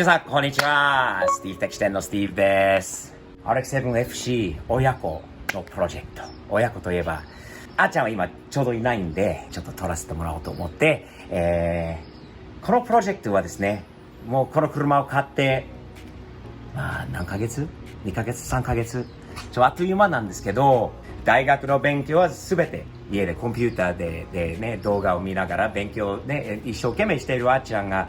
皆さん、こんにちは。スティーブ的視点のスティーブです。RX7FC 親子のプロジェクト。親子といえば、あーちゃんは今ちょうどいないんで、ちょっと撮らせてもらおうと思って、このプロジェクトはですね、もうこの車を買って、何ヶ月 ?2 ヶ月 ?3 ヶ月あっという間なんですけど、大学の勉強はすべて家でコンピューターでね、動画を見ながら勉強ね、一生懸命しているあーちゃんが、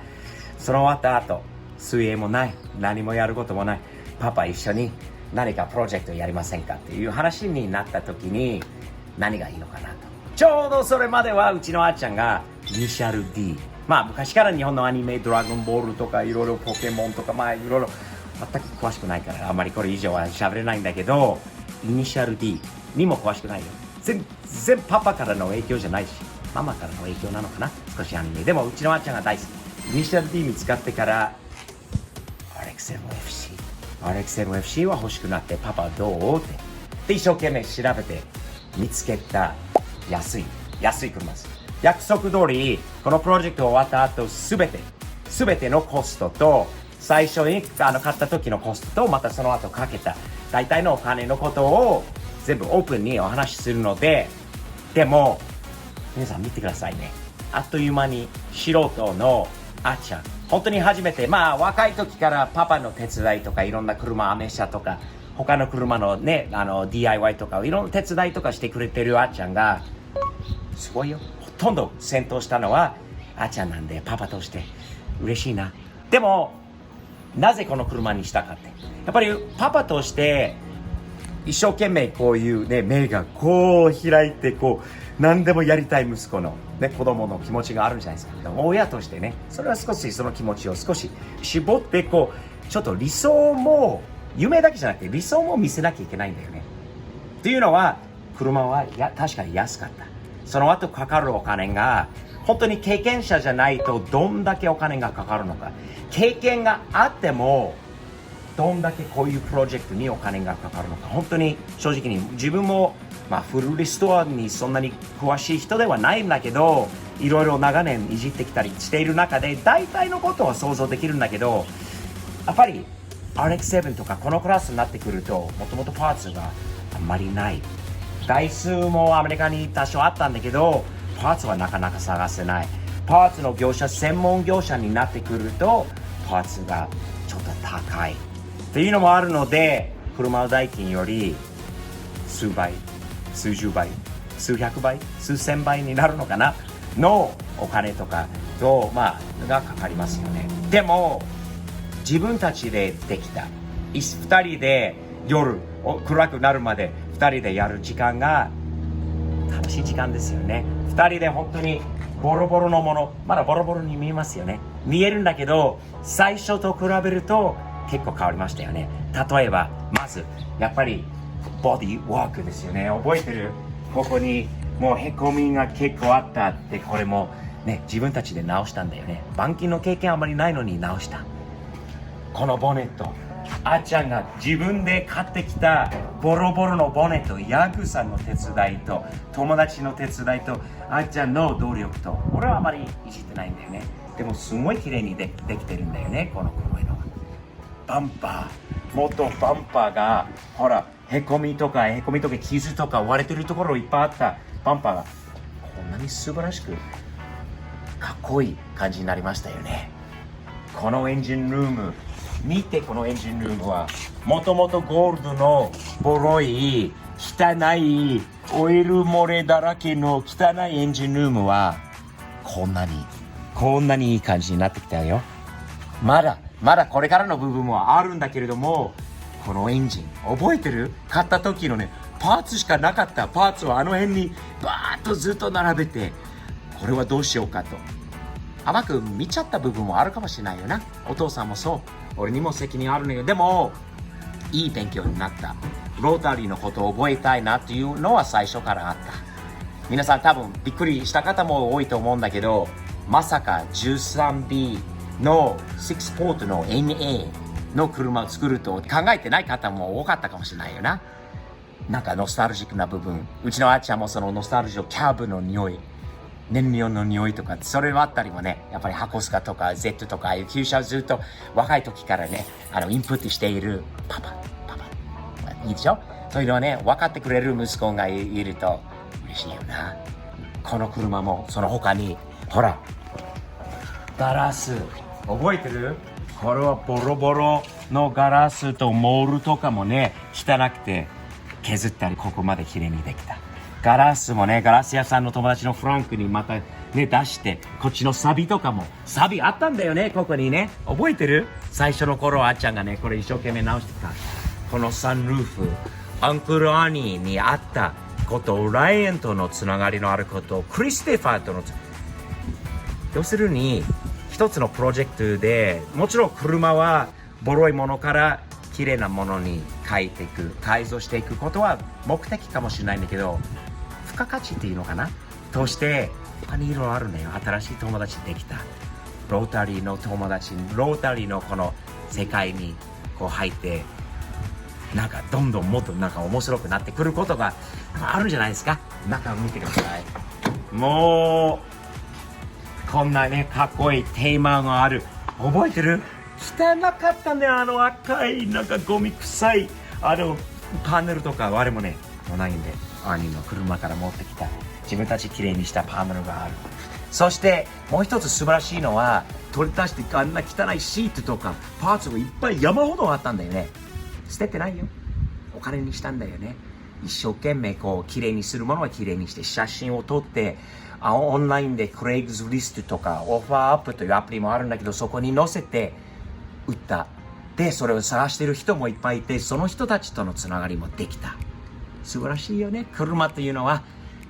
その終わった後、水泳もない、何もやることもない、パパ一緒に何かプロジェクトやりませんかっていう話になった時に、何がいいのかなと。ちょうどそれまではうちのあーちゃんがイニシャル D。昔から日本のアニメ、ドラゴンボールとかいろいろポケモンとかいろいろ全く詳しくないからあんまりこれ以上は喋れないんだけど、イニシャル D にも詳しくないよ。全然パパからの影響じゃないし、ママからの影響なのかな、少しアニメ。でもうちのあーちゃんが大好き。イニシャル D 見つかってからRX7FC は欲しくなって、パパどうってで一生懸命調べて見つけた安い車です。約束通りこのプロジェクト終わった後、すべてのコストと、最初に買った時のコストと、またその後かけた大体のお金のことを全部オープンにお話しするので、でも皆さん見てくださいね。あっという間に素人のあっちゃん、本当に初めて、若い時からパパの手伝いとか、いろんな車、アメ車とか他の車のね、DIY とかいろんな手伝いとかしてくれてるあっちゃんがすごいよ。ほとんど先頭したのはあっちゃんなんで、パパとして嬉しいな。でもなぜこの車にしたかって、やっぱりパパとして一生懸命こういうね、目がこう開いて何でもやりたい息子のね、子供の気持ちがあるんじゃないですか。親としてね、それは少しその気持ちを少し絞ってちょっと理想も夢だけじゃなくて理想も見せなきゃいけないんだよね。っていうのは、車は確かに安かった。その後かかるお金が本当に経験者じゃないとどんだけお金がかかるのか、経験があってもどんだけこういうプロジェクトにお金がかかるのか、本当に正直に自分もフルリストアにそんなに詳しい人ではないんだけど、いろいろ長年いじってきたりしている中で大体のことは想像できるんだけど、やっぱり RX7 とかこのクラスになってくると、もともとパーツがあんまりない。台数もアメリカに多少あったんだけど、パーツはなかなか探せない。パーツの業者、専門業者になってくるとパーツがちょっと高いっていうのもあるので、車の代金より数倍、数十倍、数百倍、数千倍になるのかなのお金とかがかかりますよね。でも自分たちでできた、2人で夜暗くなるまで2人でやる時間が楽しい時間ですよね。2人で本当にボロボロのもの、まだボロボロに見えますよね。見えるんだけど、最初と比べると結構変わりましたよね。例えばまずやっぱりボディワークですよね。覚えてる？ここにもうへこみが結構あったって、これもね、自分たちで直したんだよね。板金の経験あまりないのに直した。このボネット、あっちゃんが自分で買ってきたボロボロのボネット、ヤグさんの手伝いと友達の手伝いとあっちゃんの動力と、俺はあまりいじってないんだよね。でもすごい綺麗にできてるんだよね、この黒いのは。バンパー、元バンパーがほら、へこみとか傷とか割れてるところいっぱいあったバンパーがこんなに素晴らしくかっこいい感じになりましたよね。このエンジンルーム見て、このエンジンルームはもともとゴールドのボロい汚いオイル漏れだらけの汚いエンジンルームはこんなにいい感じになってきたよ。まだこれからの部分はあるんだけれども、このエンジン覚えてる？買った時のね、パーツしかなかったパーツをあの辺にバーッとずっと並べて、これはどうしようかと甘く見ちゃった部分もあるかもしれないよな。お父さんもそう、俺にも責任あるんだけど、でもいい勉強になった。ロータリーのことを覚えたいなっていうのは最初からあった。皆さん多分びっくりした方も多いと思うんだけど、まさか 13B の6ポートの NA の車を作ると考えてない方も多かったかもしれないよな。なんかノスタルジックな部分、うちのあっちゃんもそのノスタルジック、キャブの匂い燃料の匂いとか、それはあったりもね、やっぱり箱スカとか Z とか、ああいう旧車をずっと若い時からね、インプットしているパパ、いいでしょ？そういうのはね、分かってくれる息子がいると嬉しいよな。この車も、その他に、ほら、ガラス、覚えてる？これはボロボロのガラスとモールとかもね、汚くて削ったり、ここまで綺麗にできた。ガラスもね、ガラス屋さんの友達のフランクにまたね、出して、こっちのサビとかも、サビあったんだよね、ここにね。覚えてる？最初の頃、あっちゃんがね、これ一生懸命直してた。このサンルーフ、アンクルアニーにあったこと、ライアンとのつながりのあること、クリステファーとの要するに、一つのプロジェクトで、もちろん車はボロいものから綺麗なものに変えていく、改造していくことは目的かもしれないんだけど、付加価値っていうのかなとして他にいろいろあるんだよ。新しい友達できた、ロータリーの友達、ロータリーのこの世界にこう入って、なんかどんどんもっとなんか面白くなってくることがあるんじゃないですか。中を見てください。もうこんなね、かっこいいテーマがある。覚えてる？汚かったね、赤いなんかゴミ臭いパネルとか。あれもね、もうないんで、兄の車から持ってきた自分たちきれいにしたパネルがある。そしてもう一つ素晴らしいのは、取り出してあんな汚いシートとかパーツがいっぱい山ほどあったんだよね。捨ててないよ、お金にしたんだよね。一生懸命こうきれいにするものはきれいにして、写真を撮って、オンラインでクレイグズリストとかオファーアップというアプリもあるんだけど、そこに載せて売った。でそれを探してる人もいっぱいいて、その人たちとのつながりもできた。素晴らしいよね。車っていうのは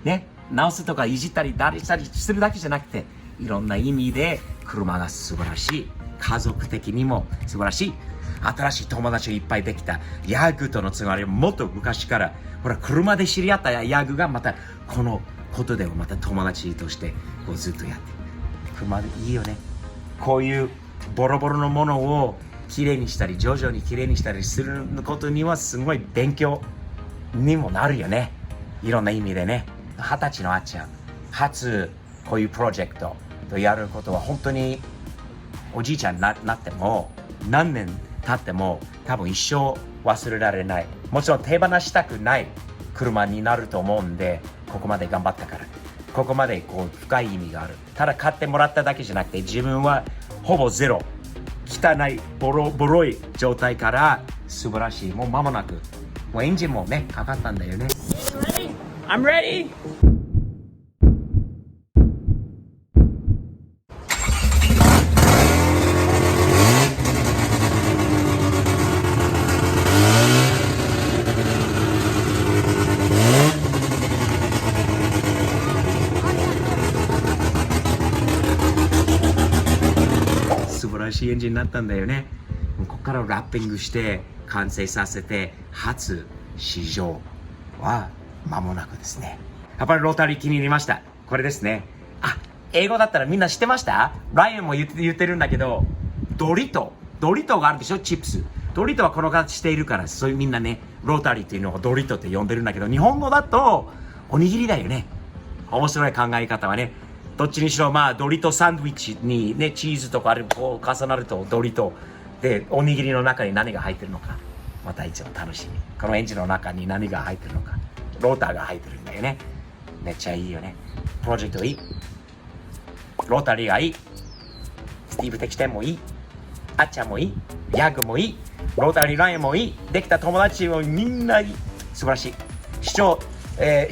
ね、直すとかいじったりしたりするだけじゃなくて、いろんな意味で車が素晴らしい。家族的にも素晴らしい。新しい友達がいっぱいできた。ヤグとのつながりももっと昔から、ほら車で知り合ったヤグがまたこのことでもまた友達としてこうずっとやって、車でいいよね。こういうボロボロのものをきれいにしたり、徐々にきれいにしたりすることにはすごい勉強にもなるよね。いろんな意味でね。20歳のあっちゃん、初こういうプロジェクトとやることは本当におじいちゃんになっても何年経っても多分一生忘れられない。もちろん手放したくない車になると思うんで、ここまで頑張ったから、ここまでこう深い意味がある。ただ買ってもらっただけじゃなくて、自分はほぼゼロ、汚いボロい状態から素晴らしい、もう間もなくもうエンジンもねかかったんだよね。I'm ready! 素晴らしいエンジンになったんだよね。ここからラッピングして完成させて、初試乗は間もなくですね。やっぱりロータリー気に入りました。これですね。英語だったらみんな知ってました？ライアンも言ってるんだけど、ドリトがあるでしょ、チップス。ドリトはこの形しているから、そういうみんなね、ロータリーっていうのをドリトって呼んでるんだけど、日本語だとおにぎりだよね。面白い考え方はね。どっちにしろドリトサンドイッチにね、チーズとかあるこう重なるとドリトで、おにぎりの中に何が入ってるのか、また一番楽しみ。このエンジンの中に何が入ってるのか、ローターが入ってるんだよね。めっちゃいいよね。プロジェクトいい、ロータリーがいい、スティーブ的点もいい、あっちゃんもいい、ヤグもいい、ロータリーラインもいい、できた友達もみんないい。素晴らしい。視聴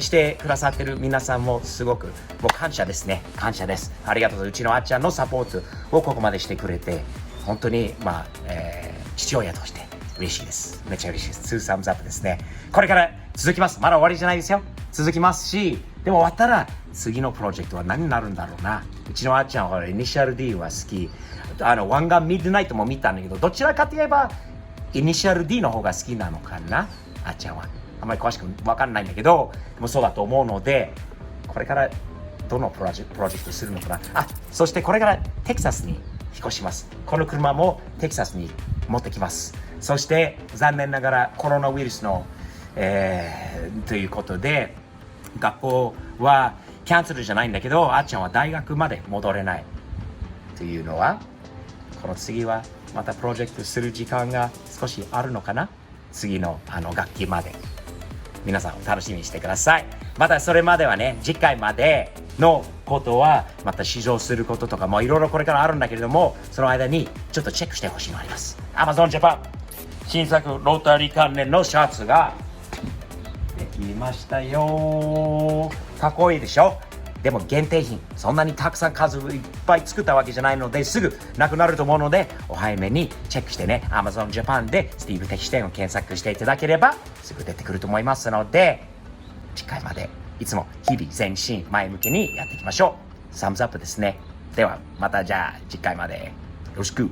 してくださってる皆さんもすごくもう感謝ですね。感謝です。ありがとう。うちのあっちゃんのサポートをここまでしてくれて、本当に父親として嬉しいです。めっちゃ嬉しいです。2サムズアップですね。これから続きます。まだ終わりじゃないですよ。続きますし、でも終わったら次のプロジェクトは何になるんだろうな。うちのあっちゃんはイニシャル D は好き。ワンガンミッドナイトも見たんだけど、どちらかといえばイニシャル D の方が好きなのかな、あっちゃんは。あんまり詳しく分かんないんだけど、でもそうだと思うので、これからどのプロジェクトするのかな。そしてこれからテキサスに引っ越します。この車もテキサスに持ってきます。そして残念ながらコロナウイルスの、ということで学校はキャンセルじゃないんだけど、あっちゃんは大学まで戻れない。というのは、この次はまたプロジェクトする時間が少しあるのかな？次の楽器まで。皆さん楽しみにしてください。またそれまではね、次回までのことはまた試乗することとかもいろいろこれからあるんだけれども、その間にちょっとチェックしてほしいのあります。Amazon Japan 新作ロータリー関連のシャツができましたよ。かっこいいでしょ？でも限定品、そんなにたくさん数いっぱい作ったわけじゃないので、すぐなくなると思うので、お早めにチェックしてね、Amazon Japan でスティーブ的視点を検索していただければ、すぐ出てくると思いますので、次回までいつも日々前進、前向きにやっていきましょう。サムズアップですね。では、またじゃあ次回までよろしく。